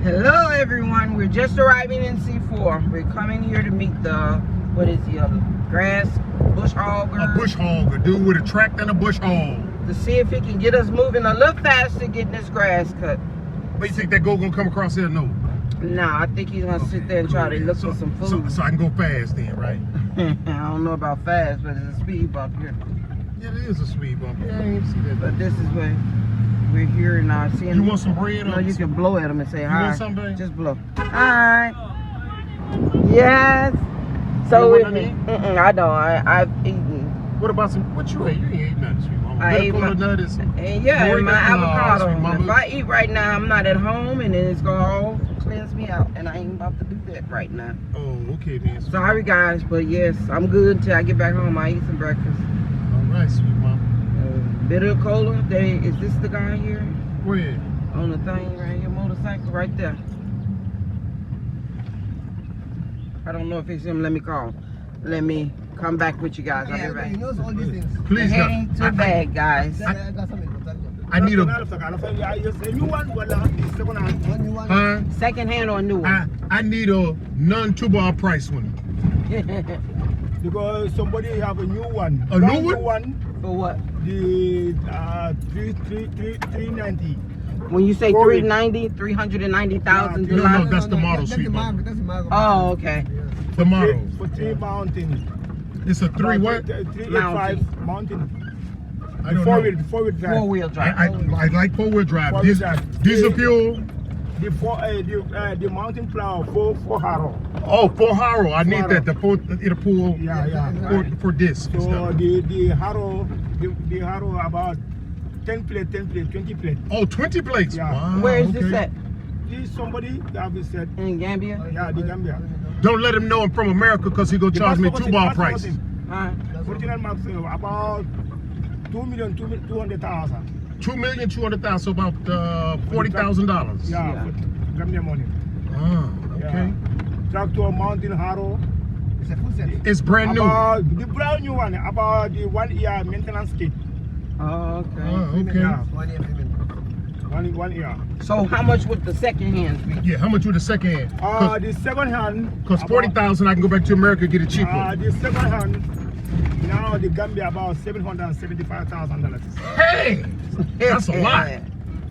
Hello everyone, we're just arriving in C4. We're coming here to meet the, what is the other, bush hogger. A bush hogger, dude with a tractor and a bush hog. To see if he can get us moving a little faster getting this grass cut. But you think that goat gonna come across here? No. Nah, I think he's gonna sit there and try to look for some food. So I can go fast then, right? I don't know about fast, but it's a speed bump here. Yeah, it is a speed bump. Yeah, I didn't see that. But this is where we're here now. Seeing you want some bread? No, you can blow at him and say hi. You want something? Just blow. Hi. Yes. So you want I don't. I've eaten. What about some? What you ate? You ain't ate nothing, sweet mama. I ate my nuts. And yeah, and my avocado. If I eat right now, I'm not at home, and then it's gonna all cleanse me out, and I ain't about to do that right now. Oh, okay then. Sorry guys, but yes, I'm good until I get back home. I eat some breakfast. All right, sweet mama. Bitter cola. Is this the guy here? Where? On the thing right here, motorcycle right there. I don't know if it's him. Let me call. Let me come back with you guys. I'll be right. He knows all these things. Please, heading to bag, guys. I need a second hand or a new one. I need a non-2-bar price one. Because somebody have a new one. A new one? For what? The 390. When you say 390, 390,000. No, that's the model, sweet mama. Oh, okay. The model. For 3 mountain. It's a 3 what? 385 mountain. I don't know. Four-wheel drive. Four-wheel drive. I like four-wheel drive. Diesel fuel. The mountain plow for harrow. Oh, for harrow. I need that. It'll pull. Yeah. For disc. So the harrow about 10 plate, 20 plate. Oh, 20 plates. Yeah. Wow, Where is this at? This somebody that we said In Gambia? Yeah, the Gambia. Don't let him know I'm from America because he gonna charge me 2-bar price. Original max about 2,200,000. 2,200,000, so about $40,000. Yeah, for Gambia money. Ah, okay. Tractor mountain harrow. It's brand new. The brand new one, about the 1 year maintenance kit. Oh, okay. Oh, okay. Yeah. 1 year payment. 1 year. So how much would the second hand be? Yeah, how much would the second hand? The second hand. Because 40,000, I can go back to America and get it cheaper. The second hand, now the Gambia about $775,000. Hey, that's a lot.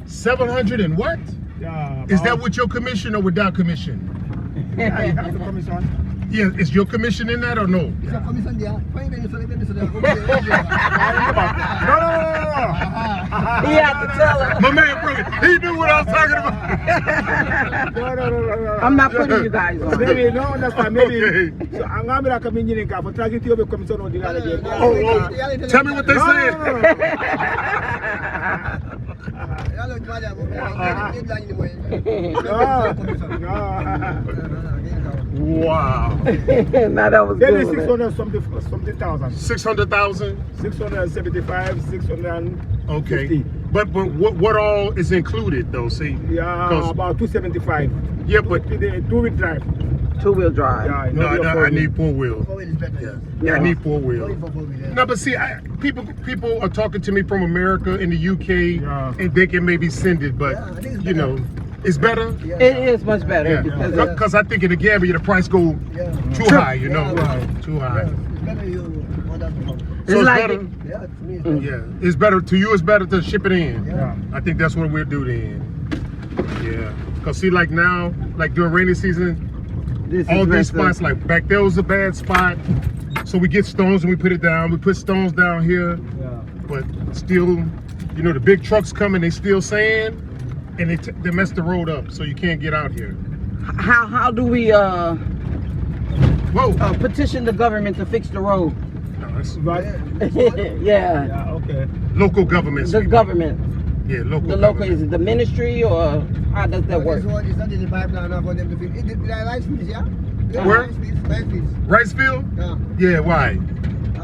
700 and what? Yeah. Is that with your commission or without commission? Yeah, you have the commission. Yeah, is your commission in that or no? No. He had to tell her. My man, bro, he knew what I was talking about. No. I'm not putting you guys on. Maybe no understand. Maybe. Okay. So I'm gonna come in here for tracking to your commission on the other day. Oh, tell me what they said. Wow. Now that was Maybe good. 600 something thousand. 600,000. 675, 650. Okay. But what all is included though? See? Yeah, about 275. Yeah, but the 2-wheel drive. 2-wheel drive. Yeah, no, I need 4-wheel. Yeah, I need 4-wheel. No, but see, people are talking to me from America in the UK, and they can maybe send it, but you know, it's better. It is much better because I think in the Gambia the price go too high, you know, too high. So it's better. Yeah, it's better to you. It's better to ship it in. Yeah. I think that's what we'll do then. Yeah, cause see, like now, like during rainy season, all these spots, like back there was a bad spot. So we get stones and we put it down. We put stones down here, but still, you know, the big trucks coming, they still sand, and they mess the road up, so you can't get out here. How do we Whoa. petition the government to fix the road. No, that's Right. Yeah. Yeah. Okay. local governments. The government. Yeah, local. The local, government. is it the ministry or how does that work? This one is not in the pipeline now for them to fix. It rice fields, yeah? Where? Rice fields. Rice field? Yeah. Yeah, why?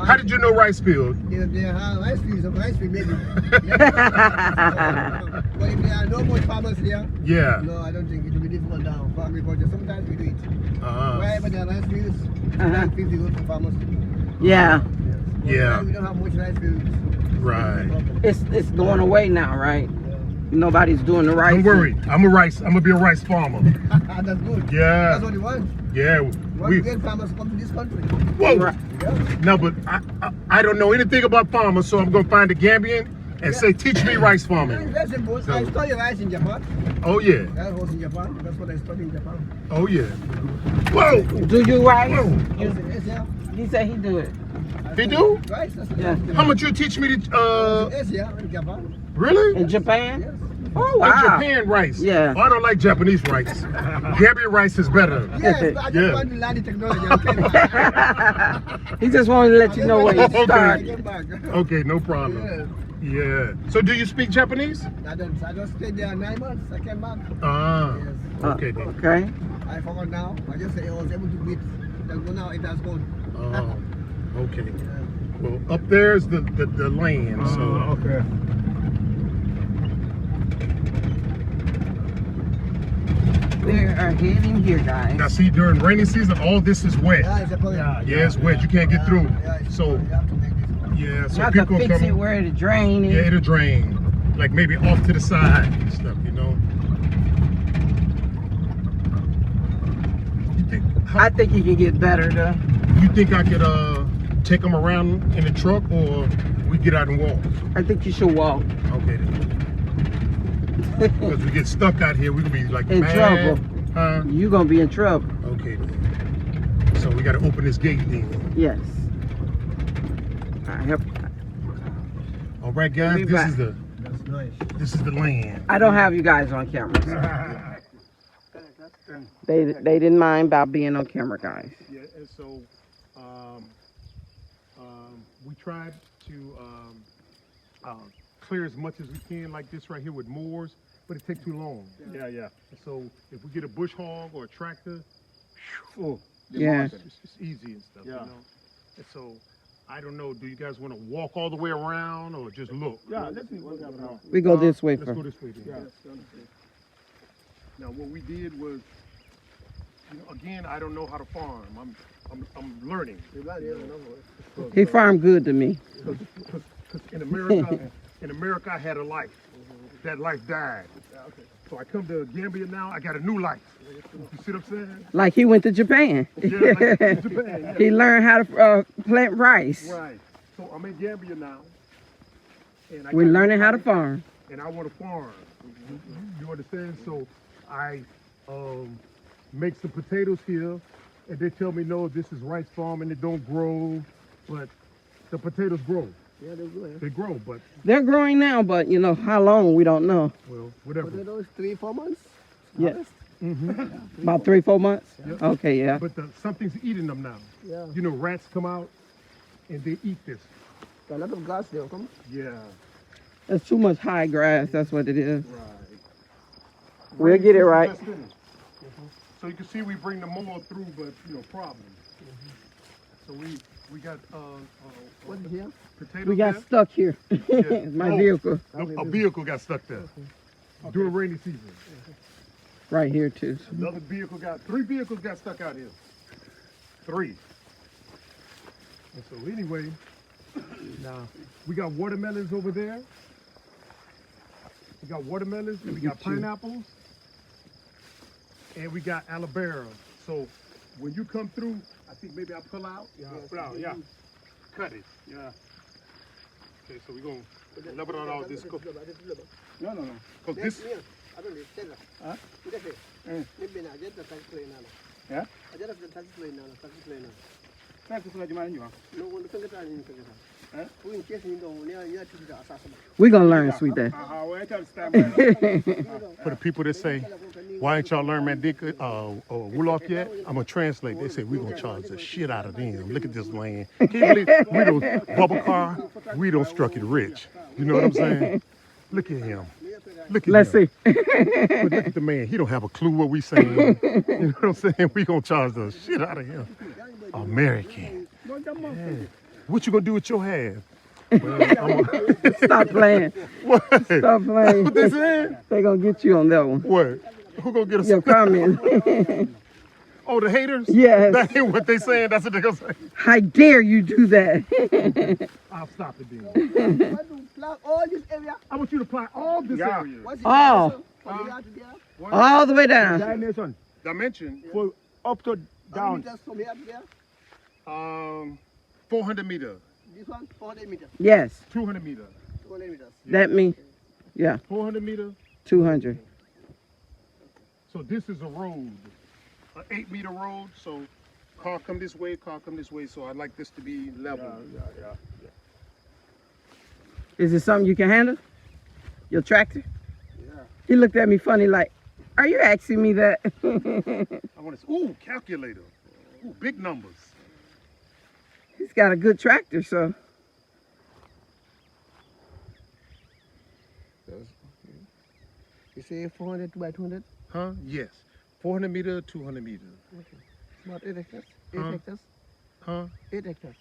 How did you know rice field? They have rice fields, maybe. But if there are no more farmers here, Yeah. no, I don't think it will be difficult now for agriculture. Sometimes we do it. Uh-huh. Wherever there are rice fields, rice fields is good for farmers. Yeah. But Yeah. We don't have much rice fields. Right. It's going away now, right? Nobody's doing the right Don't worry. I'm gonna be a rice farmer. That's good. Yeah. That's what you want. Yeah. We get farmers come to this country. Whoa. Right. Yeah. No, but I don't know anything about farmers, so I'm gonna find a Gambian and say, teach me rice farming. That's simple. I studied rice in Japan. Oh yeah. That was in Japan. That's what I studied in Japan. Oh yeah. Whoa. Do you rice? Yes, yeah. He said he do it. He do? Rice, that's Yeah. How much you teach me to Yes, yeah, in Japan. really? In Japan? Yes. Oh wow. In Japan rice. Yeah. Oh, I don't like Japanese rice. Gambian rice is better. Yes, but I just Yeah. want to learn the technology. I came back. He just wanted to let you know where you Okay. I start. came back. Okay, no problem. Yeah. So do you speak Japanese? I just stayed there 9 months. I came back. Ah. Yes. Okay then. Okay. I forgot now. I just I was able to beat. Now it has gone. Oh. Okay. Well, up there's the land. So. Okay. We are heading here, guys. Now see, during rainy season, all this is wet. Yeah, it's a problem. Yeah, it's wet. You can't get through. Yeah, it's So you have to make this one. yeah, You so have to people fix come. it where the drain is. Yeah, it'll drain. Like maybe off to the side and stuff, you know. You think? I think you can get better though. You think I could take them around in the truck, or we get out and walk? I think you should walk. Okay then. Because we get stuck out here, we could be like In mad. trouble. Huh? You gonna be in trouble. Okay then. So we got to open this gate then. Yes. I help. All right, guys. Be This back. is the That's nice. this is the land. I don't have you guys on camera. So. They didn't mind about being on camera, guys. Yeah, and so we tried to clear as much as we can, like this right here with moors, but it takes too long. Yeah, yeah. And so if we get a bush hog or a tractor, Oh. Yeah. it's easy and stuff, Yeah. you know. And so I don't know. Do you guys want to walk all the way around or just look? Yeah, let's see what's up now. We go this way Let's first. go this way then. Yeah. Now what we did was, you know, again, I don't know how to farm. I'm learning. He farmed good to me. Because in America, I had a life. That life died. So I come to Gambia now, I got a new life. You see what I'm saying? Like he went to Japan. Yeah, like in Japan, yeah. He learned how to plant rice. Right. So I'm in Gambia now. And We're got a learning new how to life, farm. And I want to farm. You understand? So I make some potatoes here, and they tell me, no, this is rice farm and it don't grow, but the potatoes grow. Yeah, they're good. They grow, but, They're growing now, but you know how long we don't know. well, whatever. Potatoes 3-4 months. Yeah. Mm-hmm. About 3-4 months. Yep. Okay, yeah. But something's eating them now. Yeah. You know, rats come out and they eat this. A lot of grass there, come. Yeah. That's too much high grass. That's what it is. Right. We'll get it right. Just finished. So you can see we bring the mower through, but you know, problems. So we got What is here? potatoes. We got there. stuck here. Yeah. My Oh. vehicle No, a vehicle got stuck there during rainy season. right here too. Another vehicle three vehicles got stuck out here. 3. And so anyway, now we got watermelons over there. We got watermelons and we got pineapples. And we got aloe vera. So when you come through, I think maybe I'll pull out. Yeah, pull out, yeah. Cut it. Yeah. Okay, so we're gonna level out all this. No, no, no. Cause this, Huh? Yeah? Try to play gimana juga. We're gonna learn, sweet dad. For the people that say, why ain't y'all learn Mandinka or Wolof yet? I'm gonna translate. They say we're gonna charge the shit out of them. Look at this land. Can you believe we don't bubble car? We don't struck it rich. You know what I'm saying? Look at him. Look at Let's him. see. But look at the man. He don't have a clue what we saying. You know what I'm saying? We gonna charge the shit out of him. American. Yeah. What you gonna do with your half? Well, Stop playing. what? Stop playing. What they saying? They gonna get you on that one. What? Who gonna get us? Your comment. Oh, the haters? Yes. That ain't what they saying. That's what they gonna say. How dare you do that? I'll stop it then. All this area. I want you to apply all this area. Oh, all the way down. Dimension Dimension. for up to down. From here to there. 400 meter. This one, 400 meters. Yes, 200 meter. 200 meters. that means, yeah, 400 meter. 200. So this is a road, an 8 meter road. So car come this way, car come this way. So I'd like this to be level. Yeah. Is it something you can handle? Your tractor? Yeah. He looked at me funny like, are you asking me that? I want to. Ooh, calculator. Ooh, big numbers. He's got a good tractor, so. You say 400 by 200? Huh? Yes. 400 meter, 200 meter. About 8 hectares. 8 Huh? hectares. Huh? 8 hectares.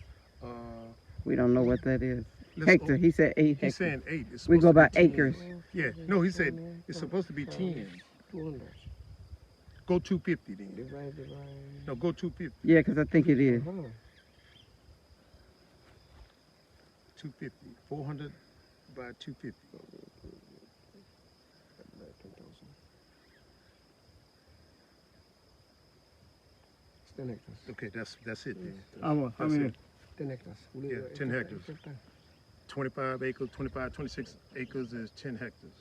We don't know what that is. Let's- Hector, he said 8 He's hectares. saying 8. It's We supposed go to be by 10. acres. Yeah. No, he said it's supposed to be 10. 200. Go 250 then. Divide. No, go 250. Yeah, because I think it is. 250. 400 by 250. It's 10 hectares. Okay, that's it then. How That's many? it. 10 hectares. Yeah, 10 hectares. 25 acres, 25, 26 acres is 10 hectares.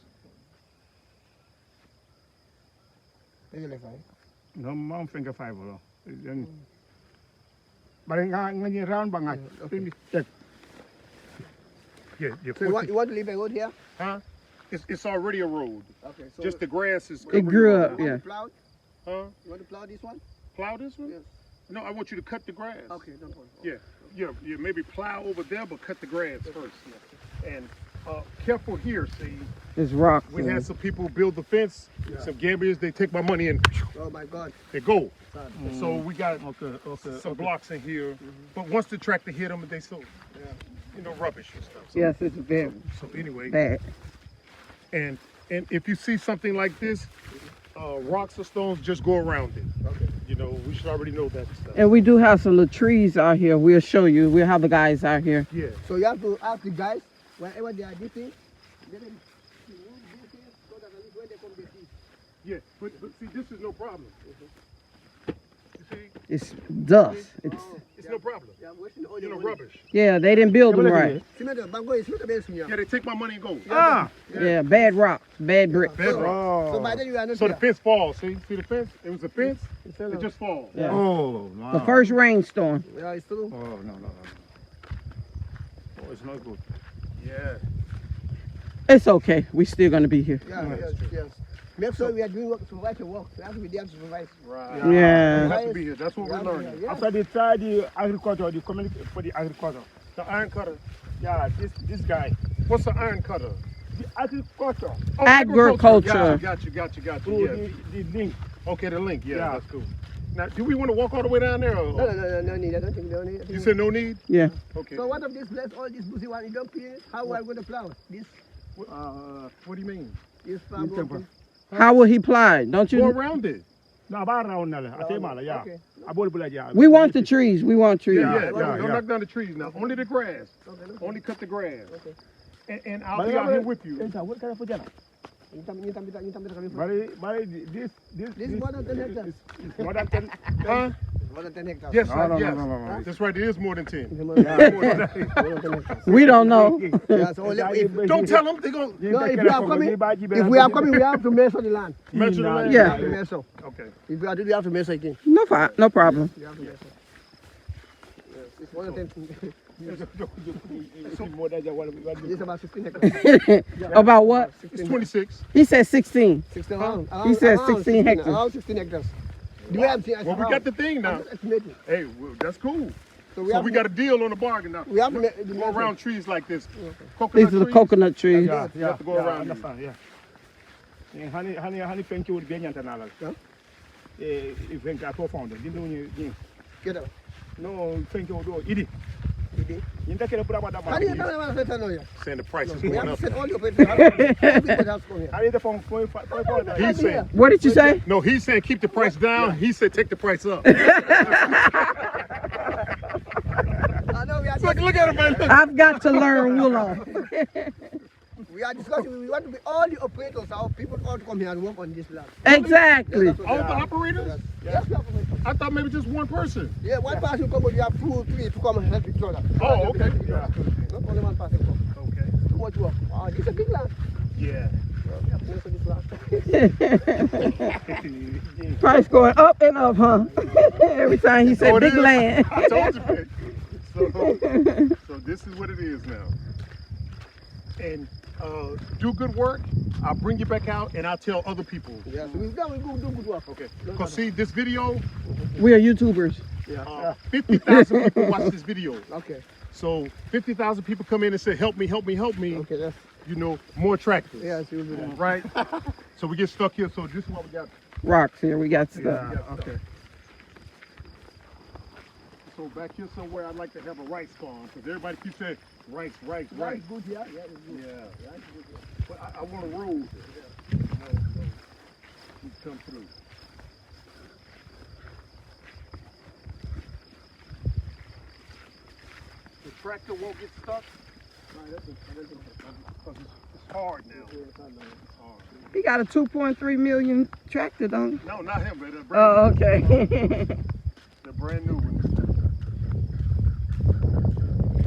No, I'm thinking 5 or but ngayon round ba nga? Yeah, yeah. So you want to leave a road here? Huh? It's already a road. Okay. So Just the grass is. It grew up, you yeah. want to plow? Huh? You want to plow this one? Plow this one? Yes. No, I want you to cut the grass. Okay, don't worry. Yeah. Maybe plow over there, but cut the grass first. And careful here, see. It's rocks. We in had it. some people build the fence. Some Gambians, they take my money and Oh my God. they go. Sad. So we got Okay. some blocks in here. But once the tractor hit them, they so rubbish and stuff. So, Yes, it's very so anyway, bad. and if you see something like this, rocks or stones, just go around it. Okay. You know, we should already know that stuff. And we do have some little trees out here. We'll show you. We'll have the guys out here. Yeah. So you have to ask the guys wherever they are dipping, let them remove these things so that at least when they come they see. Yeah, but see, this is no problem. You see, It's dust. it's no problem. They are wasting all You your know, money. rubbish. Yeah, they didn't build them right. Cement, bango is not a bad Yeah, they take my money and go. Yeah, bad rock, bad brick. Bad rock. So by then you are not So the here. fence falls. See the fence? It was a fence. It just falls. Yeah. Oh, no. The first rainstorm. Yeah, it's true. Oh, no. Oh, it's not good. Yeah. It's okay. We still gonna be here. Yeah, yes. Make sure we are doing work, supervise the work. We have to be there to supervise. Right. Yeah. You have to be here. That's what We we're have to be learning. here, yeah. After they try the agriculture, the community for the agriculture. The iron cutter. Yeah, this guy. What's the iron cutter? The agriculture. Oh, Agriculture. Got you. Through Yeah. the link. Okay, the link. Yeah, Yeah. that's cool. Now, do we want to walk all the way down there? Or? No need. I don't think no need. You said no need? Yeah. Okay. So what of this place, all this busy one, you don't clean it? How are we going to plow? This What do you mean? farm This temple. open. How will he ply? Don't Go you? around it. No, about around now. I tell you, yeah. Okay. I bought it, yeah. We want the trees. We want trees. Yeah. yeah. Don't knock down the trees now. Only the grass. Okay, Only cut the grass. Okay. And I'll be out here with you. What kind of food? You tell me coming from. But this more than 10 hectares. is more than 10. Huh? More than 10 hectares. Yes, No. yes. That's right. It is more than 10. It's more than 10 hectares. We don't know. Yeah, so if Don't tell them. They're going to No, if we are coming, we have to measure the land. measure the land. Yeah. We have to measure. Okay. If we are doing, we have to measure again. No problem. We have to measure. Yes, it's more than 10. More than one. It's about 16 hectares. About what? It's 26. He said 16. 16 around. He said around 16 hectares. Around 16 hectares. Do we have Well, we got the thing now. estimating. Hey, well, that's cool. So So we got a deal on the bargain now. we have Go around trees like this. Coconut These are the trees. coconut trees. You have to go around these. Understand? Yeah. Honey, thank you with being antanal. Yeah. Thank you for founder. Didn't Get up. no, thank you. Idi. Idi. You take care of that. How do you tell them what to know you? Saying the price is We going have up. to set all your papers. All people have to come here. I need the phone. He's saying, What did you say? no, he's saying keep the price down. He said take the price up. I know we are Look at him, man. I've got to learn Willow. We are discussing. We want to be all the operators, our people all to come here and work on this land. Exactly. All the operators? Yes, we have operators. I thought maybe just one person. Yeah, one person come, but we have 2, 3 to come and help each other. Oh, okay. Yeah. Not only one person come. Okay. Too much work. Wow, this is a big land. Yeah. We have to work on this land. Price going up and up, huh? Every time he said Oh, it big is? land. I told you, man. So this is what it is now. And do good work. I'll bring you back out and I'll tell other people. Yeah, so we've done, we go do good work. Okay. Because see, this video, We are YouTubers. Yeah. 50,000 people watch this video. Okay. So 50,000 people come in and say, help me, help me, help me. Okay, that's, You know, more attractive. yeah, so we'll do that. Right? So we get stuck here. So this is what we got. Rocks here. We got stuff. Okay. So back here somewhere, I'd like to have a rice farm because everybody keeps saying rice. Right, good here. Yeah, it's good. Yeah. But I want a road. You come through. The tractor won't get stuck. Because it's hard now. It's hard. He got a 2.3 million tractor, don't he? No, not him, but Oh, okay. the brand new one.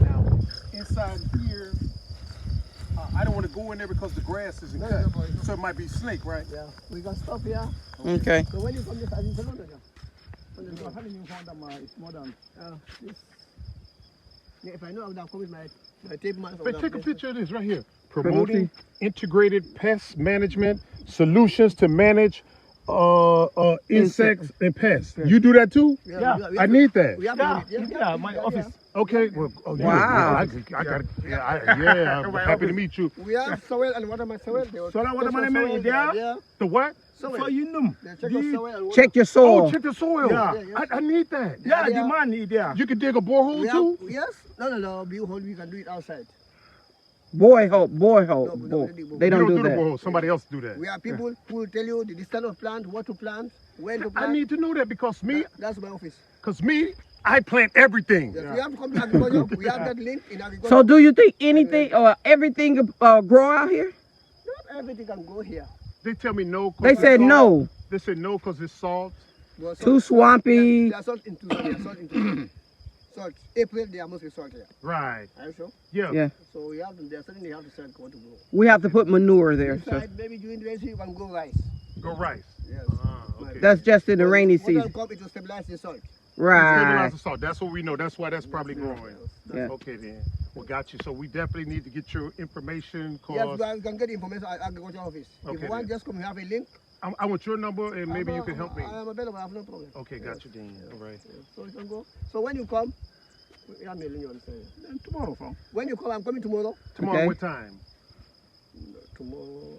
Now, inside here, I don't want to go in there because the grass isn't No, cut. no, no. So it might be snake, right? Yeah, we got stuff here. Okay. So when you come this side, you come here. It's more than. This. Yeah, if I know I would have come with my tape man. But take a picture of this right here. Promoting integrated pest management solutions to manage insects and pests. You do that too? Yeah, I need that. We have Yeah, my office. Okay. Well, Wow. I got it. Yeah, I'm happy to meet you. We have soil and water my soil. So that what am I mean? Yeah. The what? So you know. They check your soil and water. Check your Oh, soil. check the soil. Yeah. I need that. Yeah, the man is there. You can dig a borehole We too? have, yes? No. We can do it outside. Boy. No, They we don't You do the that. borehole. Somebody else do that. We have people who will tell you the distance of plant, what to plant, when to plant. I need to know that because That's my office. I plant everything. Yes, we have to come to agriculture. We have that link in agriculture. So do you think anything or everything grow out here? Not everything can go here. They tell me no. 'cause They it's said salt. no. They said no because it's salt. Well, Too swampy. They are salt into salt. April, they are mostly salt here. Right. Are you sure? Yeah. Yeah. So we have to, they certainly have to decide what to grow. We have to put manure there. So Inside, maybe during the rainy season, you can grow rice. Go rice. Yes. Okay. that's just in the rainy Water will season. come, it will stabilize the salt. Right. Stabilize the salt. That's what we know. That's why that's probably growing. Yeah. Okay then. Well, got you. So we definitely need to get your information. Yes, Cause you can get information at agriculture office. Okay, If you want, then. just come, we have a link. I want your number and maybe you can help me. I am available, I have no problem. Okay, got you, Dean. All right. So you can go. So when you come, I'm mailing you on Saturday. Then tomorrow, fam. When you come, I'm coming tomorrow. Tomorrow, Okay. what time? Tomorrow,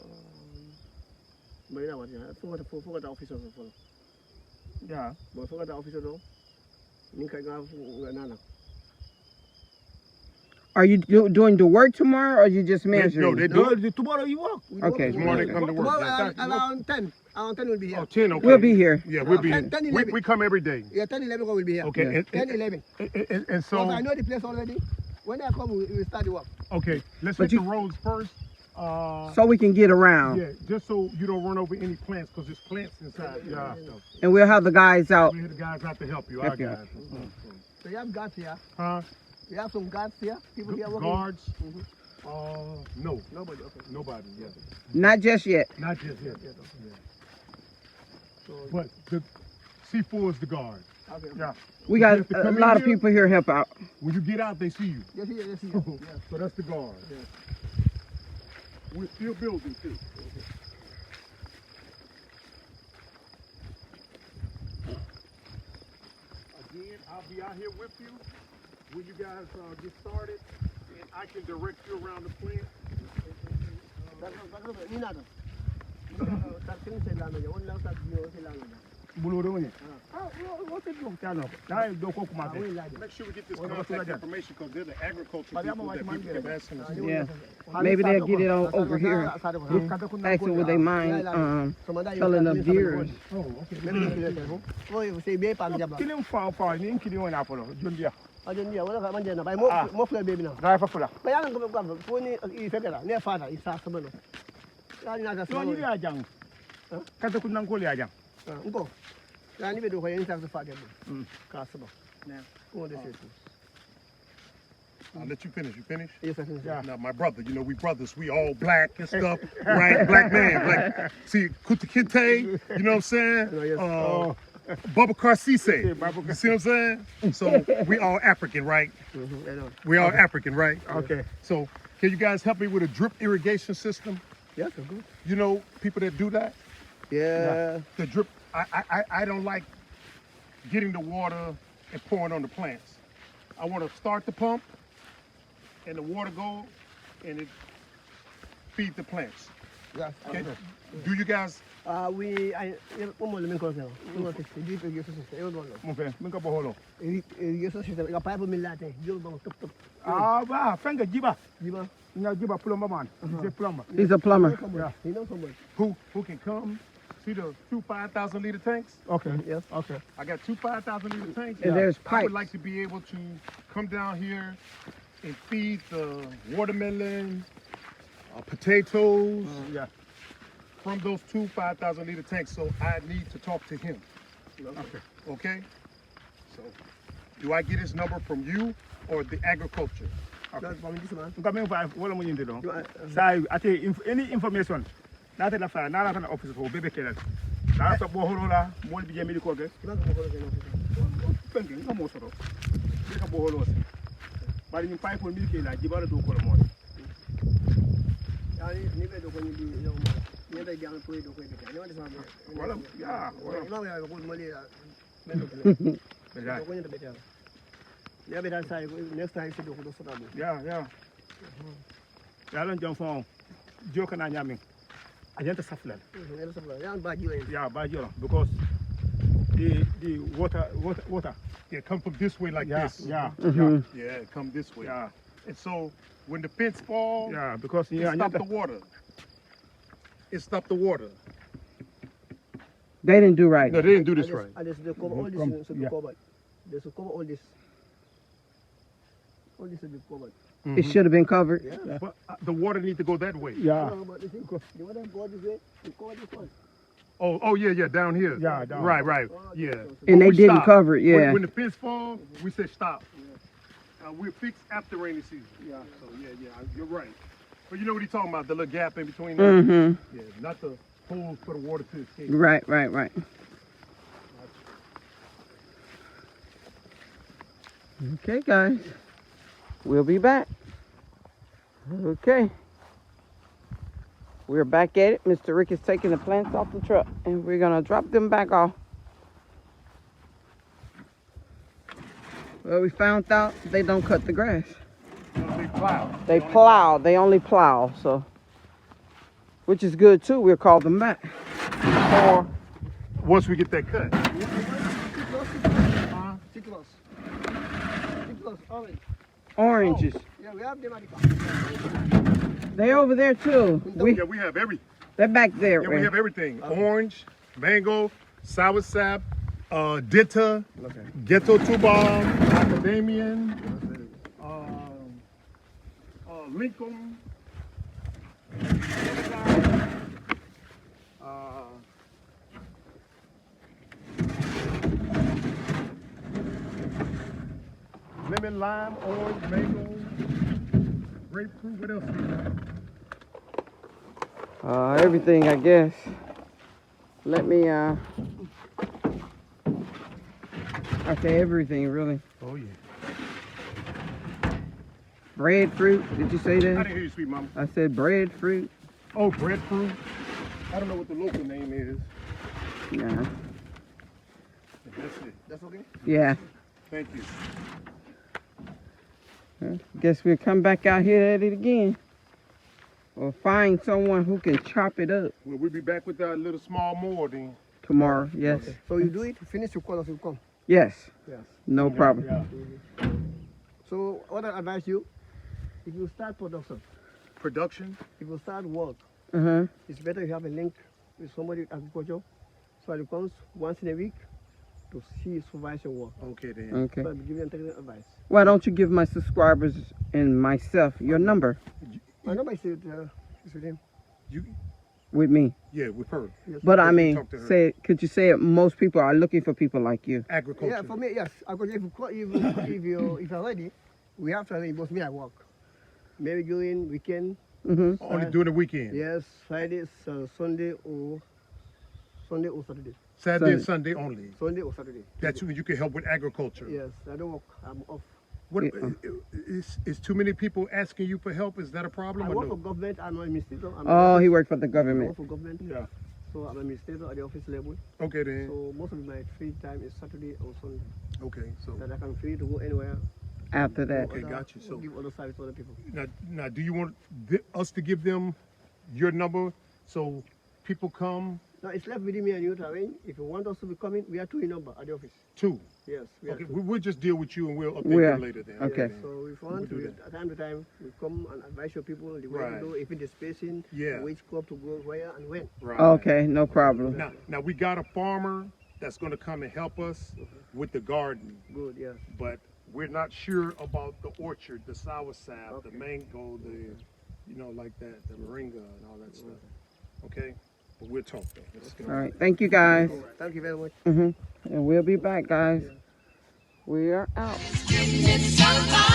I forgot the office also. Yeah. But I forgot the office also. Are you doing the work tomorrow or you just measuring? No, they do it. Tomorrow you work. Okay. Tomorrow they come to work. Tomorrow Yeah. around 10. Around 10 will be here. Oh, 10, okay. We'll be here. Yeah, we'll be 10, here. 10, We 11. come every day. Yeah, 10, 11 will be here. Okay. Yeah. 10, 11. And so, Because I know the place already. When I come, we will start the work. okay, let's But hit the roads first. So we can get around. Yeah, just so you don't run over any plants, because there's plants inside. Yeah. And we'll have the guys out. We had the guys out to help you. Help Our you. guys. So you have guards here. Huh? You have some guards here. People here working. Guards? Mhm. No. Nobody. Okay. Nobody. Yeah. Not just yet. Not just yet. So But the C4 is the guard. Okay. Yeah. We got have to a come in lot of here. people here help out. When you get out, they see you. Yes, yes, yes. Yeah. So that's the guard. Yeah. We're still building too. Again, I'll be out here with you when you guys get started, and I can direct you around the plant. Ni nada. Tak kini saya lama je. Orang lain tak dia saya lama je. Bulu dong ni. What is dong channel? Dah do ko kuma te. Make sure we get this contact information because they're the agriculture Bali people ama that macam people keep asking us. Yeah. Maybe they'll get it on over here. Asking would they mind selling up deers. Oh, okay. Oh, saya biar pang jam. Kini fa ni kini wana apolo. Jundia. Ajen dia, wala ka manja na. Bay mo fle baby na. Drive fa fula. Bayan ko ni I fekera. Ne fada isa sabano. Ya ni na No ni dia jang. Kata kun nang ko li ajang. Ngo. Ya ni be do ko yin sa fada mo. Ka sabo. Yeah. Ko de setu. I'll let you finish. You finish? Yes, I think so. Yeah. Now, my brother, you know, we brothers, we all black and stuff, right? Black man. Like, see, Kuta Kinte, you know what I'm saying? Yes. Bubakar Cisse. You see what I'm saying? So, we all African, right? I know. We all African, right? Okay. So, can you guys help me with a drip irrigation system? Yes, good. You know, people that do that? Yeah. The drip, I don't like getting the water and pouring on the plants. I want to start the pump and the water go and it feed the plants. Yes. Okay? Do you guys? I mo le men ko sa. Mo te di pe yeso se. Eu não. Mo fe, min ka boholo. Yeso se ga pa po milate. Yo ba top top. Ah ba, fenga jiba. Jiba. Ina jiba plumber man. He's a plumber. He's a plumber. Yeah. He knows someone. Who can come? See the two 5,000 liter tanks? Okay. Yes. Okay. I got two 5,000 liter tanks. And there's I pipes. would like to be able to come down here and feed the watermelon, potatoes Yeah. from those two 5,000 liter tanks. So I need to talk to him. Okay. Okay? So do I get his number from you or the agriculture? That's from this man. Nka men fa wala mo nyinde don. You are- Sai ate any information. Na te la fa na la kana office ko bebe kelal. Na so boholo la mo bi jemi ko ge. Kiba ko ko no. Fenga nga mo soro. Be ka boholo se. Bari ni pipe mi ke la jibara do ko mo. Ya ni be do ko ni di yo mo. Ni be jang ko do ko de. Ni wala sa mo. Wala ya, wala. No ya ko mo le. Men do ko. Yeah. Do ko ni de beta. Ya be dan sai next time se do ko do so da mo. Yeah. Ya lan jom fon. Joka na nyami. Ajenta saflan. Ni so ba. Ya ba ji we. Yeah, by Jola, because the water. Yeah, come from this way like Yeah, this. yeah, Yeah, come this way. yeah, And so when the fence falls, yeah. Because it yeah, stop the water. It stopped the water. They didn't do right. No, they didn't do this right. And there's the cover all From- this should be yeah. covered. There's to cover all this. All this should be covered. It should have been covered. Yeah. But the water need to go that way. yeah, But you see, the one that go this way, you cover this one. Oh, yeah, down here. Yeah, down. Right, Oh, yeah. And they We didn't stopped. cover it, yeah. When the fence falls, we said stop. We're fixed after rainy season. yeah. So yeah, you're right. But you know what he's talking about, the little gap in between them? Mm-hmm. Yeah, not the holes for the water to escape. Right. Okay, guys. We'll be back. Okay. We're back at it. Mr. Rick is taking the plants off the truck, and we're going to drop them back off. Well, we found out they don't cut the grass. They plow. They plow. They only plow, so. Which is good, too. We'll call them back. Or Once we get that cut. Citrus. Citrus, orange. oranges. Yeah, we have them at the They over there, too. Yeah, we have everything. They're back there. Yeah, we have everything. Orange, mango, sour sap, ditta, ghetto tuba, macadamian, Lincoln, lemon, lime, orange, mango, grapefruit. What else do you have? Everything, I guess. Let me, I say everything, really. Oh, yeah. Breadfruit, did you say I that? didn't hear you, sweet mama. I said breadfruit. Oh, breadfruit. I don't know what the local name is. Yeah. That's it. That's okay? Yeah. Thank you. Guess we'll come back out here at it again. Or find someone who can chop it up Well, we'll be back with our little small more then. tomorrow. Yes. Okay. So you do it, finish, you call us, you come. Yes. Yes. No problem. Yeah. So what I advise you, if you start production, Production? if you start work, Uh-huh. it's better you have a link with somebody in agriculture, so it comes once in a week to see supervise your work. Okay then. Okay. So I'll give them technical advice. Why don't you give my subscribers and myself your number My number is with him. You? with me? Yeah, with her. Yes. But I Yes, you mean, talk to her. could you say it? Most people are looking for people like you. Agriculture. Yeah, for me, yes. If you're ready, we have to arrange both me I work. Maybe during weekend, Mm-hmm. Only during the weekend. yes, Friday, Sunday or Saturday. Saturday and Sunday. Sunday only. Sunday or Saturday. That's when you can help with agriculture. Yes, I don't work. I'm off. What Yeah. is too many people asking you for help? Is that a problem I or work for no? government. I'm an administrator. Oh, he worked for the I work government. for government. Yeah. So I'm an administrator at the office level. Okay then. So most of my free time is Saturday or Sunday. Okay, so That I can free to go anywhere. After that. Okay, got you. So- give other service to other people. now do you want us to give them your number so people come Now it's left between me and you to arrange. If you want us to be coming, we are two in number at the office. too? Yes, we are Okay, two. we'll just deal with you and we'll update Yeah. them later then. Okay. So if you want, We'll do we, time to time, we come and advise your people the way Right. to do, even the spacing, Yeah. which crop to grow where and when. Right. Okay, no problem. Now we got a farmer that's going to come and help us with the garden, Good, yes. but we're not sure about the orchard, the soursop, the Okay. mango, like that, the moringa and all that stuff. Okay? But we'll talk though. Let's get on. All right. Thank you, guys. Thank you very much. Mm-hmm. And we'll be back, guys. We are out. It's somebody.